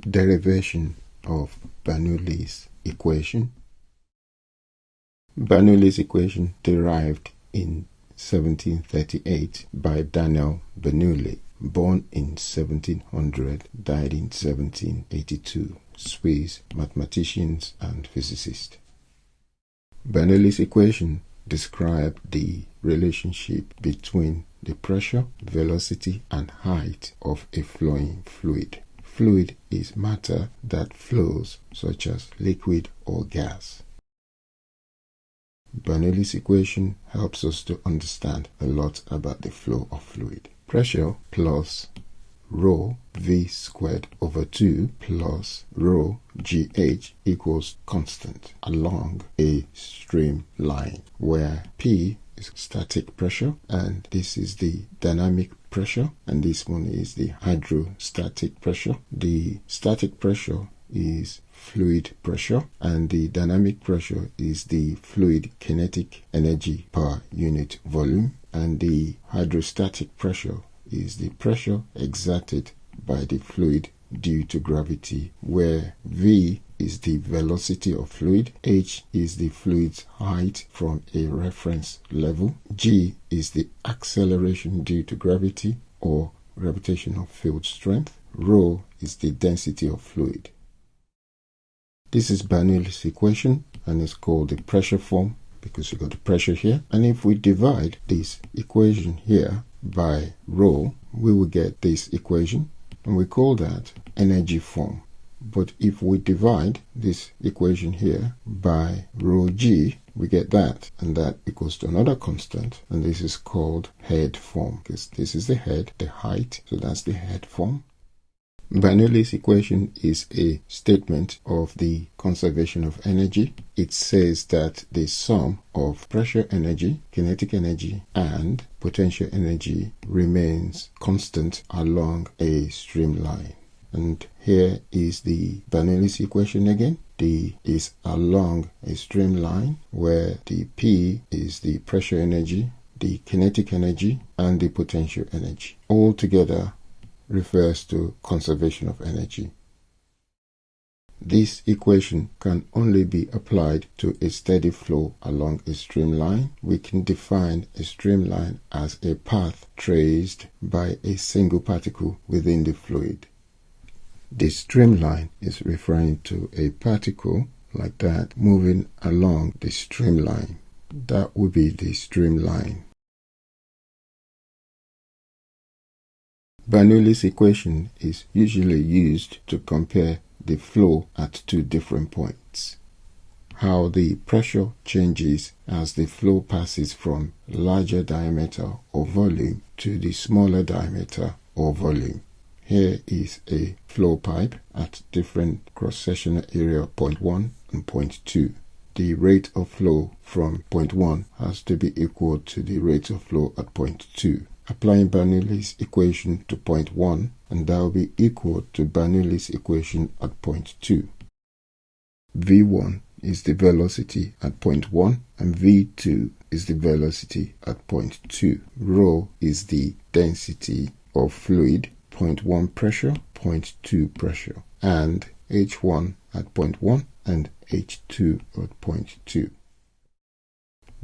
Derivation of Bernoulli's equation. Bernoulli's equation derived in 1738 by Daniel Bernoulli, born in 1700, died in 1782, Swiss mathematician and physicist. Bernoulli's equation described the relationship between the pressure, velocity, and height of a flowing fluid. Fluid is matter that flows, such as liquid or gas. Bernoulli's equation helps us to understand a lot about the flow of fluid. Pressure plus rho v squared over 2 plus rho gh equals constant along a streamline, where P is static pressure and this is the dynamic pressure and this one is the hydrostatic pressure. The static pressure is fluid pressure and the dynamic pressure is the fluid kinetic energy per unit volume, and the hydrostatic pressure is the pressure exerted by the fluid due to gravity, where V is the velocity of fluid, H is the fluid's height from a reference level, G is the acceleration due to gravity or gravitational field strength, rho is the density of fluid. This is Bernoulli's equation and it's called the pressure form because you got the pressure here. And if we divide this equation here by rho, we will get this equation and we call that energy form. But if we divide this equation here by rho g, we get that, and that equals to another constant, and this is called head form because this is the head, the height, so that's the head form. Bernoulli's equation is a statement of the conservation of energy. It says that the sum of pressure energy, kinetic energy, and potential energy remains constant along a streamline. And here is the Bernoulli's equation again. D is along a streamline where the P is the pressure energy, the kinetic energy, and the potential energy. All together refers to conservation of energy. This equation can only be applied to a steady flow along a streamline. We can define a streamline as a path traced by a single particle within the fluid. The streamline is referring to a particle like that moving along the streamline. That would be the streamline. Bernoulli's equation is usually used to compare the flow at two different points. How the pressure changes as the flow passes from larger diameter or volume to the smaller diameter or volume. Here is a flow pipe at different cross-sectional area of point 1 and point 2. The rate of flow from point 1 has to be equal to the rate of flow at point 2. Applying Bernoulli's equation to point 1, and that will be equal to Bernoulli's equation at point 2. V1 is the velocity at point 1 and V2 is the velocity at point 2. Rho is the density of fluid, point 1 pressure, point 2 pressure, and H1 at point 1 and H2 at point 2.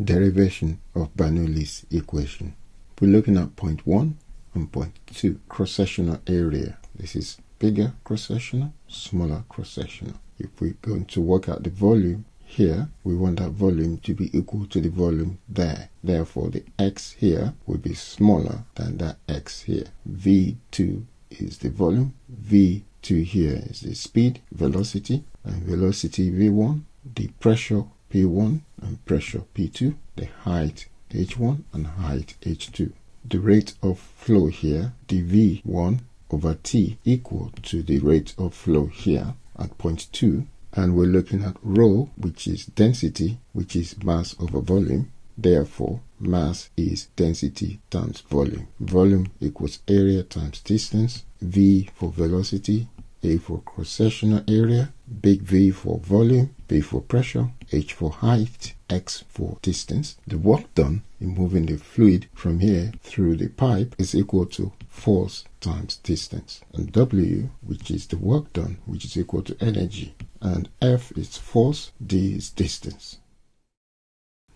Derivation of Bernoulli's equation. We're looking at point 1 and point 2. Cross-sectional area. This is bigger cross-sectional, smaller cross-sectional. If we're going to work out the volume here, we want that volume to be equal to the volume there. Therefore, the x here will be smaller than that x here. V2 is the volume. V2 here is the speed, velocity, and velocity V1, the pressure P1 and pressure P2, the height H1 and height H2. The rate of flow here, dV1 over T, equal to the rate of flow here at point 2. And we're looking at rho, which is density, which is mass over volume. Therefore, mass is density times volume. Volume equals area times distance. V for velocity, A for cross-sectional area, big V for volume, B for pressure, H for height, X for distance. The work done in moving the fluid from here through the pipe is equal to force times distance. And W, which is the work done, which is equal to energy. And F is force, D is distance.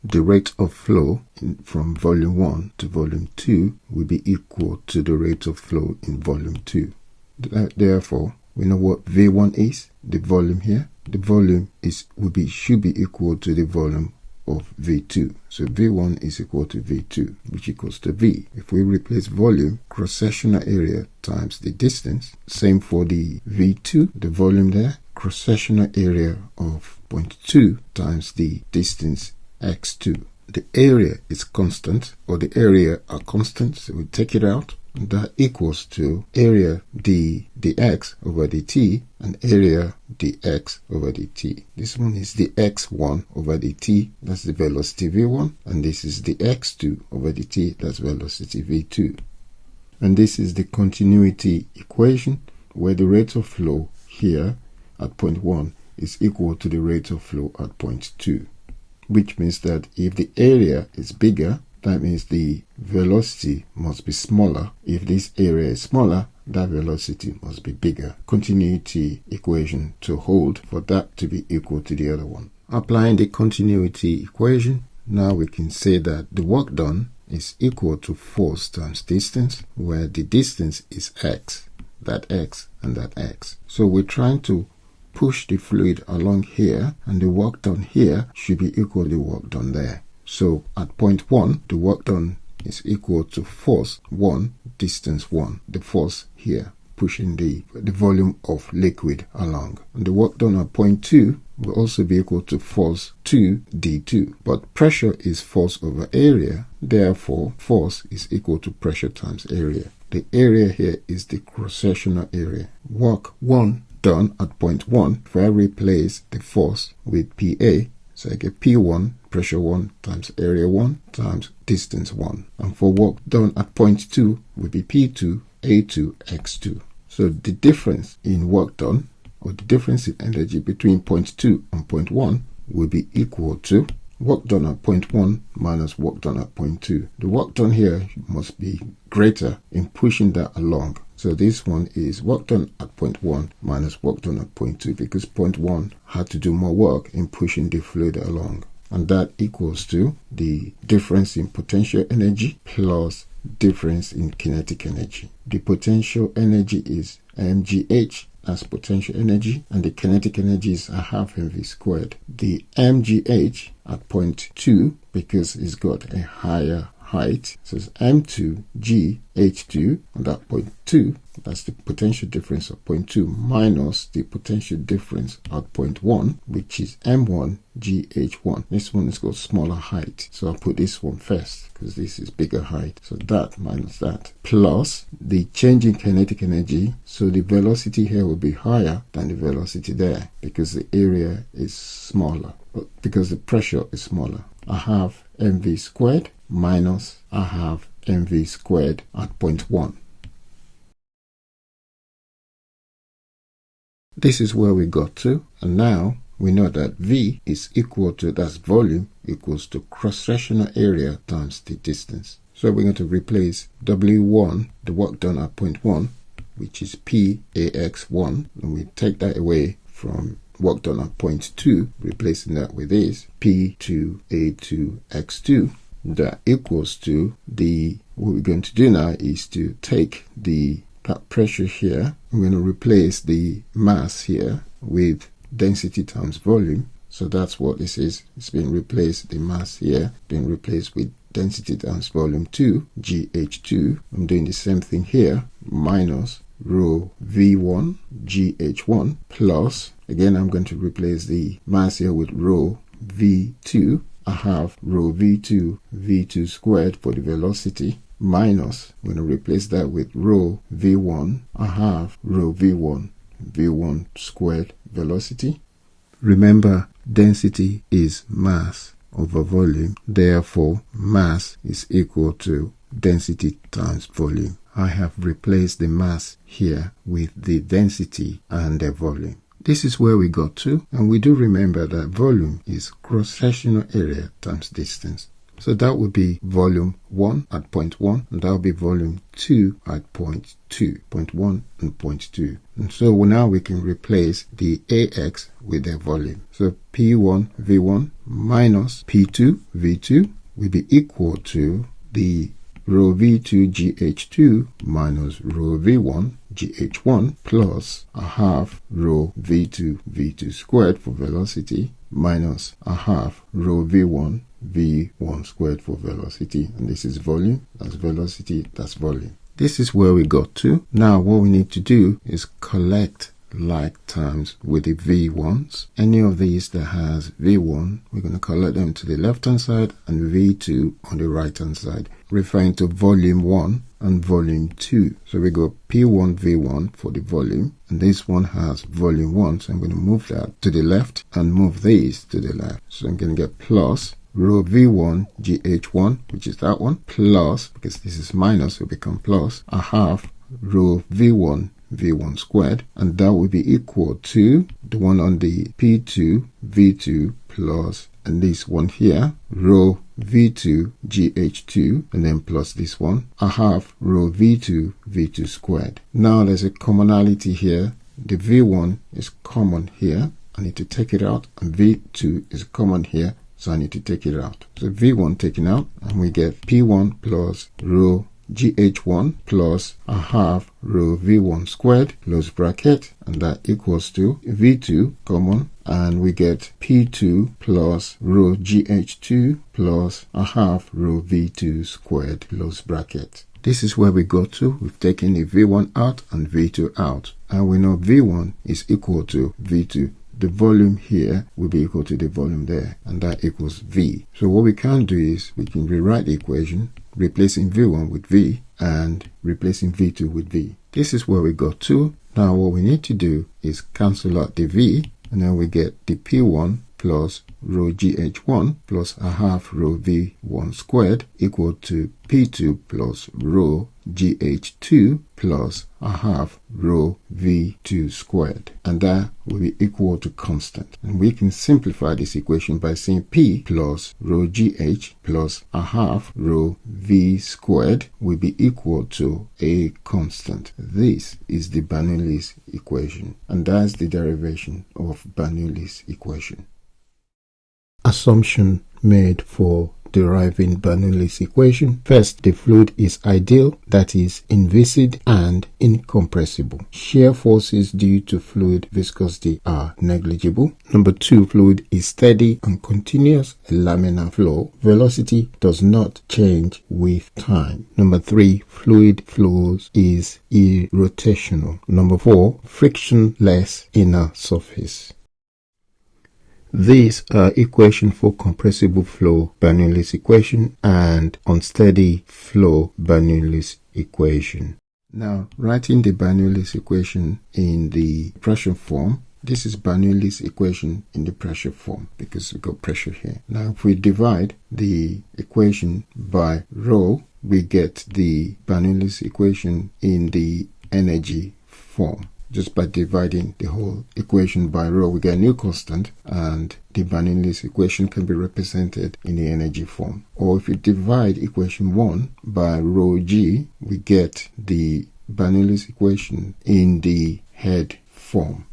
The rate of flow from volume 1 to volume 2 will be equal to the rate of flow in volume 2. Therefore, we know what V1 is, the volume here. The volume should be equal to the volume of V2. So V1 is equal to V2, which equals to V. If we replace volume, cross-sectional area times the distance, same for the V2, the volume there, cross-sectional area of 0.2 times the distance x2. The area is constant, or the area are constant, so we take it out. That equals to area dx over dt and area dx over dt. This one is the x1 over dt, that's the velocity v1, and this is the x2 over dt, that's velocity v2. And this is the continuity equation, where the rate of flow here at point 1 is equal to the rate of flow at point 2. Which means that if the area is bigger, that means the velocity must be smaller. If this area is smaller, that velocity must be bigger. Continuity equation to hold for that to be equal to the other one. Applying the continuity equation, now we can say that the work done is equal to force times distance, where the distance is x, that x and that x. So we're trying to push the fluid along here, and the work done here should be equal to the work done there. So at point 1, the work done is equal to force 1, distance 1, the force here, pushing the volume of liquid along. And the work done at point 2 will also be equal to force 2 d2. But pressure is force over area, therefore force is equal to pressure times area. The area here is the cross-sectional area. Work 1 done at point 1, if I replace the force with PA, so I get P1, pressure 1 times area 1 times distance 1. And for work done at point 2 will be P2, A2, X2. So the difference in work done, or the difference in energy between point 2 and point 1 will be equal to work done at point 1 minus work done at point 2. The work done here must be greater in pushing that along. So this one is work done at point 1 minus work done at point 2, because point 1 had to do more work in pushing the fluid along. And that equals to the difference in potential energy plus difference in kinetic energy. The potential energy is mgh as potential energy, and the kinetic energy is a half mv squared. The mgh at point 2, because it's got a higher height, so it's m2 gh2 on that point 2. That's the potential difference of point 2 minus the potential difference at point 1, which is m1 gh1. This one is got smaller height, so I'll put this one first because this is bigger height. So that minus that plus the change in kinetic energy. So the velocity here will be higher than the velocity there because the area is smaller, but because the pressure is smaller. I have mv squared minus I have mv squared at point 1. This is where we got to, and now we know that V is equal to, that's volume, equals to cross-sectional area times the distance. So we're going to replace W1, the work done at point 1, which is PAX1, and we take that away from work done at point 2, replacing that with this, P2A2X2. That equals to what we're going to do now is to take that pressure here. I'm going to replace the mass here with density times volume. So that's what this is. It's been replaced, the mass here, being replaced with density times volume 2, GH2. I'm doing the same thing here, minus rho V1, GH1, plus, again, I'm going to replace the mass here with rho V2. I have rho V2, V2 squared for the velocity, minus, I'm going to replace that with rho V1. I have rho V1, V1 squared velocity. Remember, density is mass over volume. Therefore, mass is equal to density times volume. I have replaced the mass here with the density and the volume. This is where we got to, and we do remember that volume is cross-sectional area times distance. So that would be volume 1 at point 1, and that would be volume 2 at point 2, point 1 and point 2. And so now we can replace the AX with the volume. So P1 V1 minus P2 V2 will be equal to the rho V2 GH2 minus rho V1 GH1 plus a half rho V2 V2 squared for velocity minus a half rho V1 V1 squared for velocity. And this is volume, that's velocity, that's volume. This is where we got to. Now what we need to do is collect like terms with the V1s. Any of these that has V1, we're going to collect them to the left hand side and V2 on the right hand side, referring to volume 1 and volume 2. So we go P1 V1 for the volume, and this one has volume 1, so I'm going to move that to the left and move these to the left. So I'm going to get plus rho V1 GH1, which is that one, plus, because this is minus, it will become plus, a half rho V1 V1 squared, and that will be equal to the one on the P2 V2 plus, and this one here, rho V2 GH2, and then plus this one, a half rho V2 V2 squared. Now there's a commonality here. The V1 is common here. I need to take it out, and V2 is common here, so I need to take it out. So V1 taken out, and we get P1 plus rho GH1 plus a half rho V1 squared, close bracket, and that equals to V2 common, and we get P2 plus rho GH2 plus a half rho V2 squared, close bracket. This is where we go to. We've taken the V1 out and V2 out, and we know V1 is equal to V2. The volume here will be equal to the volume there, and that equals V. So what we can do is we can rewrite the equation, replacing V1 with V and replacing V2 with V. This is where we got to. Now what we need to do is cancel out the V, and then we get the P1 plus rho GH1 plus a half rho V1 squared equal to P2 plus rho GH2 plus a half rho V2 squared, and that will be equal to constant. And we can simplify this equation by saying P plus rho GH plus a half rho V squared will be equal to a constant. This is the Bernoulli's equation, and that's the derivation of Bernoulli's equation. Assumption made for deriving Bernoulli's equation. First, the fluid is ideal, that is inviscid and incompressible. Shear forces due to fluid viscosity are negligible. Number 2, fluid is steady and continuous, a laminar flow. Velocity does not change with time. Number 3, fluid flows is irrotational. Number 4, frictionless inner surface. These are equation for compressible flow, Bernoulli's equation, and unsteady flow, Bernoulli's equation. Now, writing the Bernoulli's equation in the pressure form, this is Bernoulli's equation in the pressure form because we've got pressure here. Now, if we divide the equation by rho, we get the Bernoulli's equation in the energy form. Just by dividing the whole equation by rho, we get a new constant, and the Bernoulli's equation can be represented in the energy form. Or if you divide equation 1 by rho g, we get the Bernoulli's equation in the head form.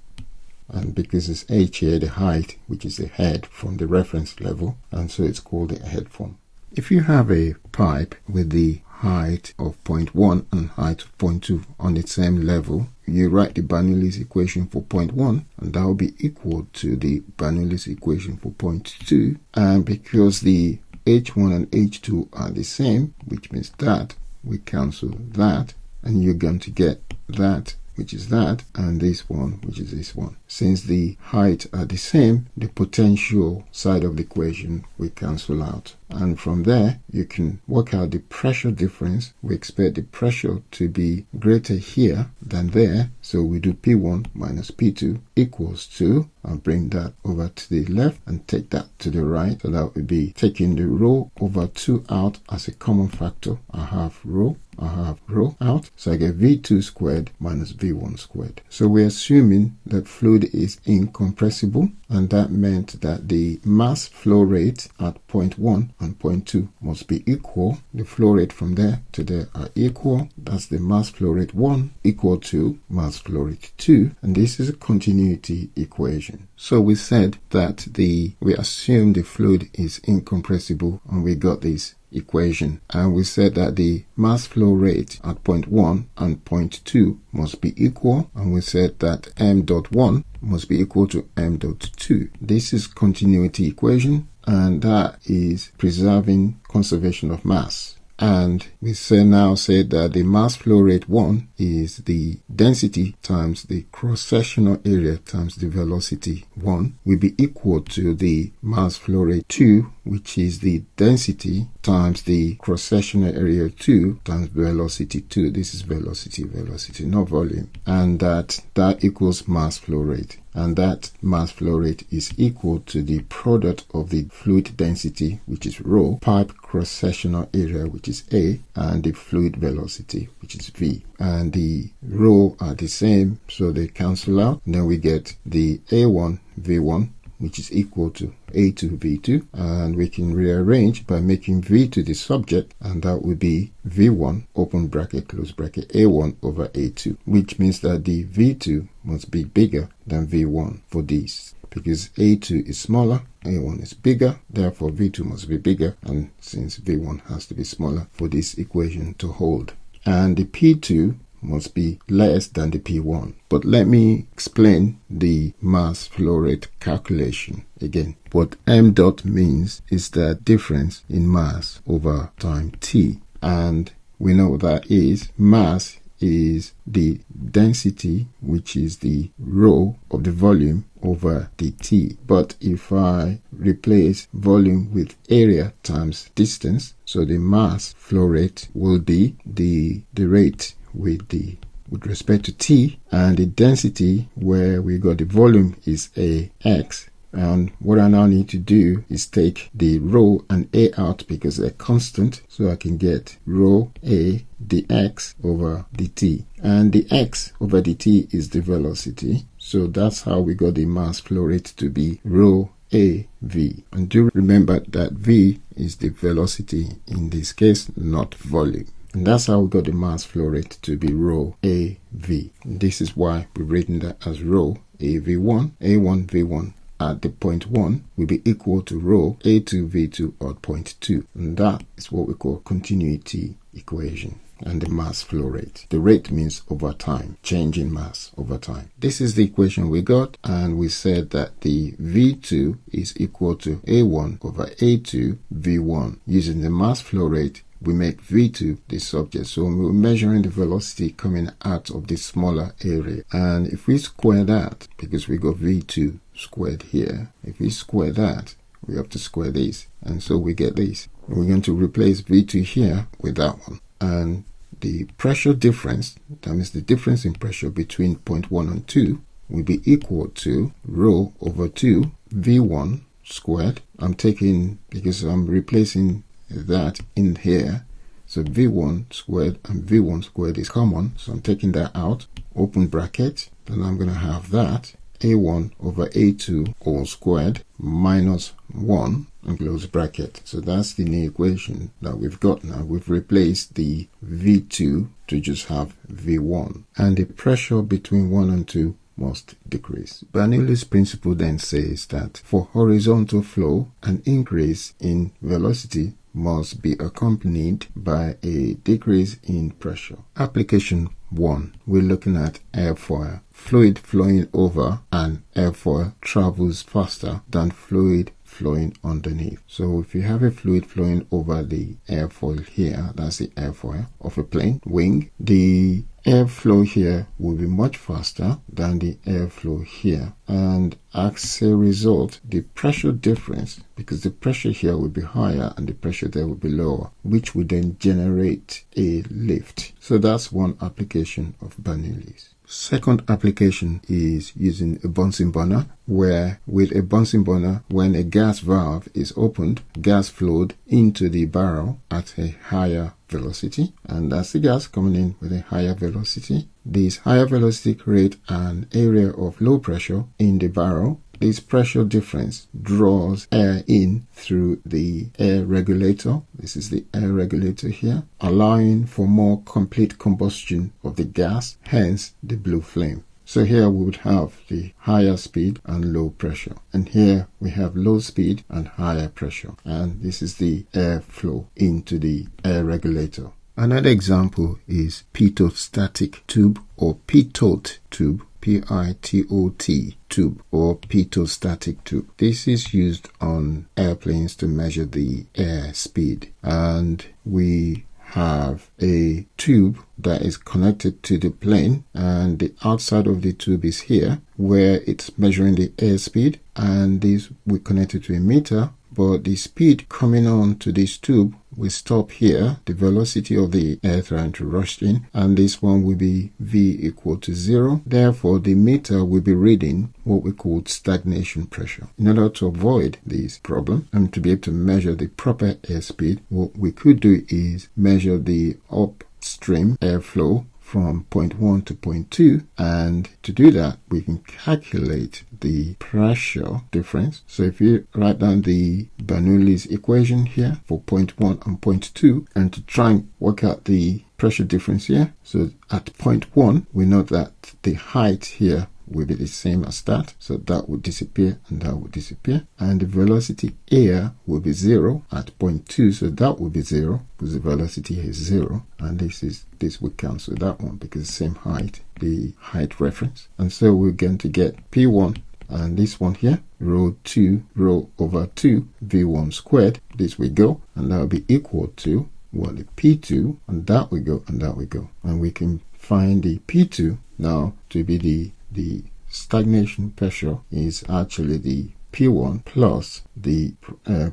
And because it's h here, the height, which is the head from the reference level, and so it's called the head form. If you have a pipe with the height of 0.1 and height of 0.2 on the same level, you write the Bernoulli's equation for 0.1, and that will be equal to the Bernoulli's equation for 0.2. And because the H1 and H2 are the same, which means that we cancel that, and you're going to get that, which is that, and this one, which is this one. Since the height are the same, the potential side of the equation will cancel out. And from there, you can work out the pressure difference. We expect the pressure to be greater here than there. So we do P1 minus P2 equals to, I'll bring that over to the left and take that to the right. So that would be taking the rho over 2 out as a common factor, a half rho. I have rho out. So I get V2 squared minus V1 squared. So we're assuming that fluid is incompressible, and that meant that the mass flow rate at point 1 and point 2 must be equal. The flow rate from there to there are equal. That's the mass flow rate 1 equal to mass flow rate 2, and this is a continuity equation. So we said that we assume the fluid is incompressible, and we got this equation, and we said that the mass flow rate at point 1 and point 2 must be equal, and we said that m.1 must be equal to m.2. This is continuity equation, and that is preserving conservation of mass. And we now say that the mass flow rate 1 is the density times the cross-sectional area times the velocity 1 will be equal to the mass flow rate 2, which is the density times the cross-sectional area 2 times velocity 2. This is velocity, not volume. And that equals mass flow rate. And that mass flow rate is equal to the product of the fluid density, which is rho, pipe cross-sectional area, which is A, and the fluid velocity, which is V. And the rho are the same, so they cancel out. And then we get the A1 V1, which is equal to A2 V2, and we can rearrange by making V2 the subject, and that would be V1 open bracket close bracket A1 over A2, which means that the V2 must be bigger than V1 for this, because A2 is smaller, A1 is bigger, therefore V2 must be bigger, and since V1 has to be smaller for this equation to hold. And the P2 must be less than the P1. But let me explain the mass flow rate calculation again. What m dot means is the difference in mass over time t, and we know what that is. Mass is the density, which is the rho of the volume over the t. But if I replace volume with area times distance, so the mass flow rate will be the rate with respect to t, and the density where we got the volume is ax. And what I now need to do is take the rho and a out because they're constant, so I can get rho a dx over dt, and the x over dt is the velocity. So that's how we got the mass flow rate to be rho a v. And do remember that v is the velocity in this case, not volume. And that's how we got the mass flow rate to be rho AV. This is why we've written that as rho AV1, A1 V1 at the point 1 will be equal to rho A2 V2 at point 2. And that is what we call continuity equation. And the mass flow rate. The rate means over time, change in mass over time. This is the equation we got, and we said that the V2 is equal to A1 over A2 V1. Using the mass flow rate, we make V2 the subject. So we're measuring the velocity coming out of this smaller area. And if we square that, because we got V2 squared here, if we square that, we have to square this. And so we get this. We're going to replace V2 here with that one. And the pressure difference, that means the difference in pressure between point 1 and 2, will be equal to rho over 2 V1 squared. I'm taking, because I'm replacing that in here, so V1 squared and V1 squared is common, so I'm taking that out, open bracket, then I'm going to have that A1 over A2 all squared minus 1 and close bracket. So that's the new equation that we've got now. We've replaced the V2 to just have V1, and the pressure between 1 and 2 must decrease. Bernoulli's principle then says that for horizontal flow, an increase in velocity must be accompanied by a decrease in pressure. Application 1. We're looking at airfoil. Fluid flowing over an airfoil travels faster than fluid flowing underneath. So if you have a fluid flowing over the airfoil here, that's the airfoil of a plane wing, the airflow here will be much faster than the airflow here, and as a result the pressure difference, because the pressure here will be higher and the pressure there will be lower, which would then generate a lift. So that's one application of Bernoulli's. Second application is using a Bunsen burner, where with a Bunsen burner, when a gas valve is opened, gas flowed into the barrel at a higher velocity, and that's the gas coming in with a higher velocity. This higher velocity creates an area of low pressure in the barrel. This pressure difference draws air in through the air regulator. This is the air regulator here, allowing for more complete combustion of the gas, hence the blue flame. So here we would have the higher speed and low pressure. And here we have low speed and higher pressure. And this is the airflow into the air regulator. Another example is Pitostatic tube or Pitot tube. P-I-T-O-T tube or Pitostatic tube. This is used on airplanes to measure the air speed. And we have a tube that is connected to the plane, and the outside of the tube is here where it's measuring the airspeed, and this we connect it to a meter, but the speed coming on to this tube will stop here, the velocity of the air trying to rush in, and this one will be V equal to 0. Therefore, the meter will be reading what we call stagnation pressure. In order to avoid this problem and to be able to measure the proper airspeed, what we could do is measure the upstream airflow from point 1 to point 2, and to do that we can calculate the pressure difference. So if you write down the Bernoulli's equation here for point 1 and point 2, and to try and work out the pressure difference here, so at point 1 we know that the height here will be the same as that, so that would disappear and that would disappear, and the velocity air will be 0 at point 2, so that will be 0 because the velocity is 0, and this will cancel that one because the same height, the height reference, and so we're going to get P1 and this one here, rho 2 rho over 2 V1 squared. This will go, and that will be equal to the P2, and that will go, and that will go, and we can find the P2 now to be the stagnation pressure is actually the P1 plus the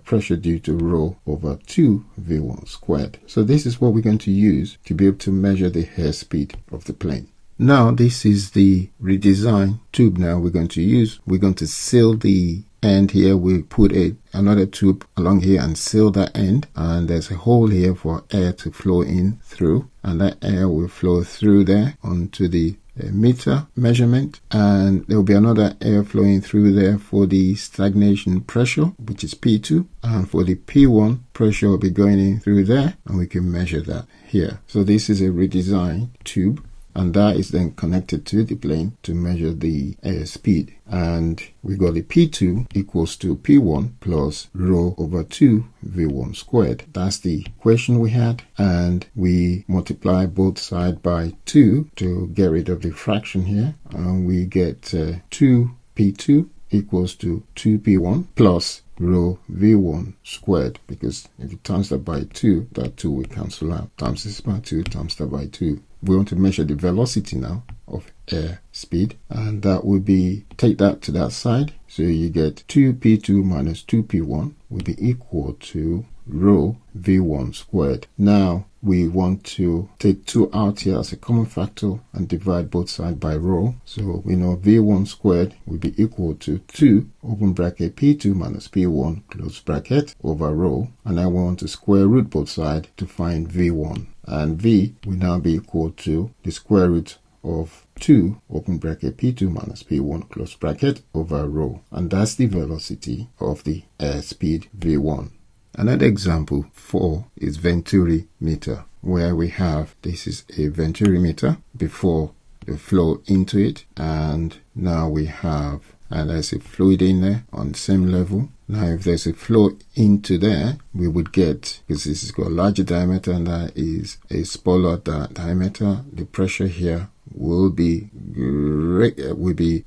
pressure due to rho over 2 V1 squared. So this is what we're going to use to be able to measure the airspeed of the plane. Now this is the redesigned tube now we're going to use. We're going to seal the end here. We put another tube along here and seal that end, and there's a hole here for air to flow in through, and that air will flow through there onto the meter measurement, and there will be another air flowing through there for the stagnation pressure, which is P2, and for the P1 pressure will be going in through there, and we can measure that here. So this is a redesigned tube, and that is then connected to the plane to measure the airspeed. And we got the P2 equals to P1 plus rho over 2 V1 squared. That's the equation we had, and we multiply both sides by 2 to get rid of the fraction here, and we get 2P2 equals to 2P1 plus rho V1 squared, because if you times that by 2, that 2 will cancel out. Times this by 2, times that by 2. We want to measure the velocity now of air speed, and that would be, take that to that side, so you get 2P2 minus 2P1 will be equal to rho V1 squared. Now we want to take 2 out here as a common factor and divide both sides by rho, so we know V1 squared will be equal to 2 open bracket P2 minus P1 close bracket over rho, and I want to square root both sides to find V1, and V will now be equal to the square root of 2 open bracket P2 minus P1 close bracket over rho, and that's the velocity of the airspeed V1. Another example 4 is Venturi meter, where we have, this is a Venturi meter before the flow into it, and now we have, and there's a fluid in there on the same level. Now if there's a flow into there, we would get, because this has got a larger diameter and that is a smaller diameter, the pressure here will be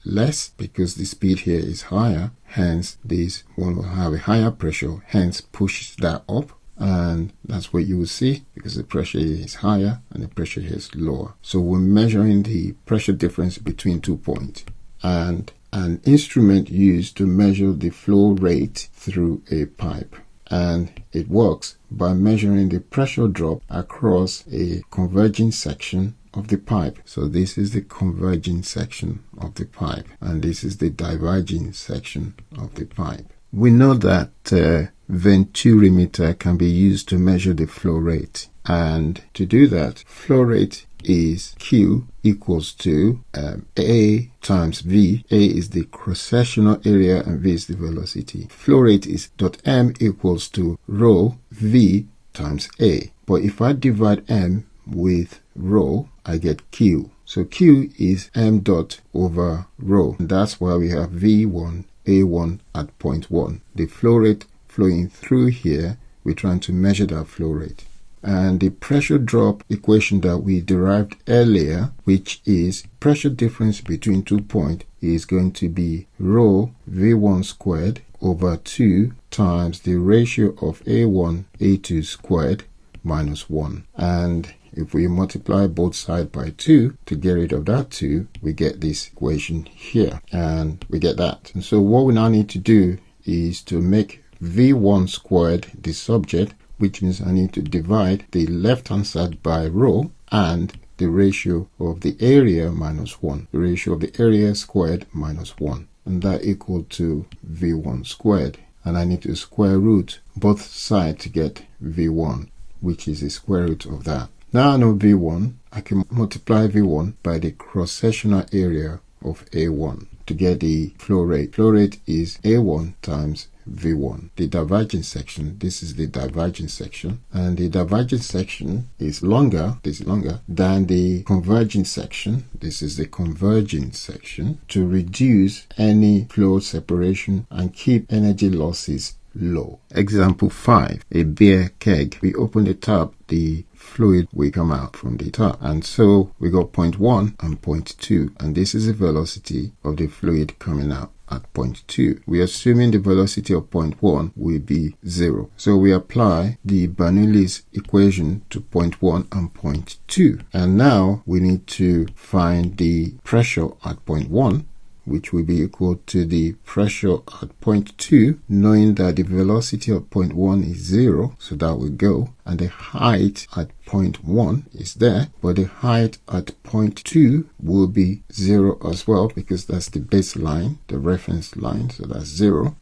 less because the speed here is higher, hence this one will have a higher pressure, hence push that up, and that's what you will see because the pressure here is higher and the pressure here is lower. So we're measuring the pressure difference between 2 points, and an instrument used to measure the flow rate through a pipe, and it works by measuring the pressure drop across a converging section of the pipe. So this is the converging section of the pipe, and this is the diverging section of the pipe. We know that Venturi meter can be used to measure the flow rate, And to do that, flow rate is Q equals to A times V. A is the cross-sectional area and V is the velocity. Flow rate is dot M equals to rho V times A. But if I divide M with rho, I get Q. So Q is M dot over rho. And that's why we have V1, A1 at point 1. The flow rate flowing through here, we're trying to measure that flow rate. And the pressure drop equation that we derived earlier, which is pressure difference between 2 points, is going to be rho V1 squared over 2 times the ratio of A1, A2 squared minus 1. And if we multiply both sides by 2 to get rid of that 2, we get this equation here. And we get that. And so what we now need to do is to make V1 squared the subject, which means I need to divide the left-hand side by rho and the ratio of the area minus 1. The ratio of the area squared minus 1. And that equal to V1 squared. And I need to square root both sides to get V1, which is the square root of that. Now I know V1, I can multiply V1 by the cross-sectional area of A1 to get the flow rate. Flow rate is A1 times V1. The divergence section, this is the divergence section, and the divergence section is longer, this is longer than the convergence section. This is the convergence section to reduce any flow separation and keep energy losses low. Example 5, a beer keg. We open the tap, the fluid will come out from the tap, and so we got point 1 and point 2, and this is the velocity of the fluid coming out at point 2. We're assuming the velocity of point 1 will be 0. So we apply the Bernoulli's equation to point 1 and point 2. And now we need to find the pressure at point 1, which will be equal to the pressure at point 2, knowing that the velocity of point 1 is 0, so that will go, and the height at point 1 is there, but the height at point 2 will be 0 as well, because that's the baseline, the reference line, so that's 0.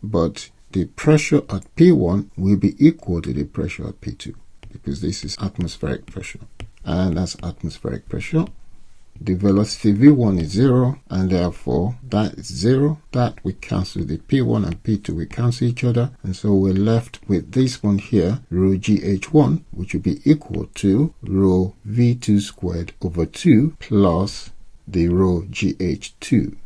But the pressure at P1 will be equal to the pressure at P2, because this is atmospheric pressure, and that's atmospheric pressure. The velocity V1 is 0, and therefore that is 0. That we cancel, the P1 and P2 we cancel each other, and so we're left with this one here, rho GH1, which will be equal to rho V2 squared over 2 plus the rho GH2.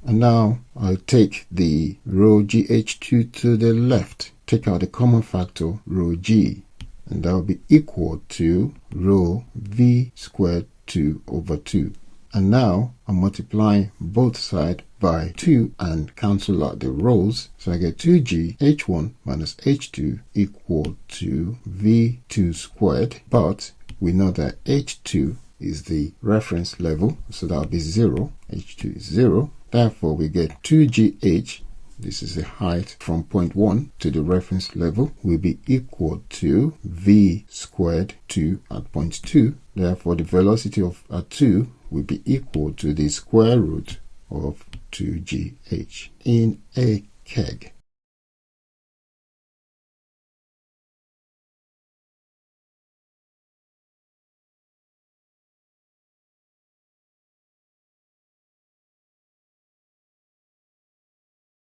And now I'll take the rho GH2 to the left, take out the common factor rho G, and that will be equal to rho V squared 2 over 2. And now I'm multiplying both sides by 2 and cancel out the rows. So I get 2g h1 minus h2 equal to v2 squared. But we know that h2 is the reference level, so that will be 0. h2 is 0. Therefore, we get 2gh, this is the height from point 1 to the reference level, will be equal to v squared 2 at point 2. Therefore, the velocity of at 2 will be equal to the square root of 2gh in a keg.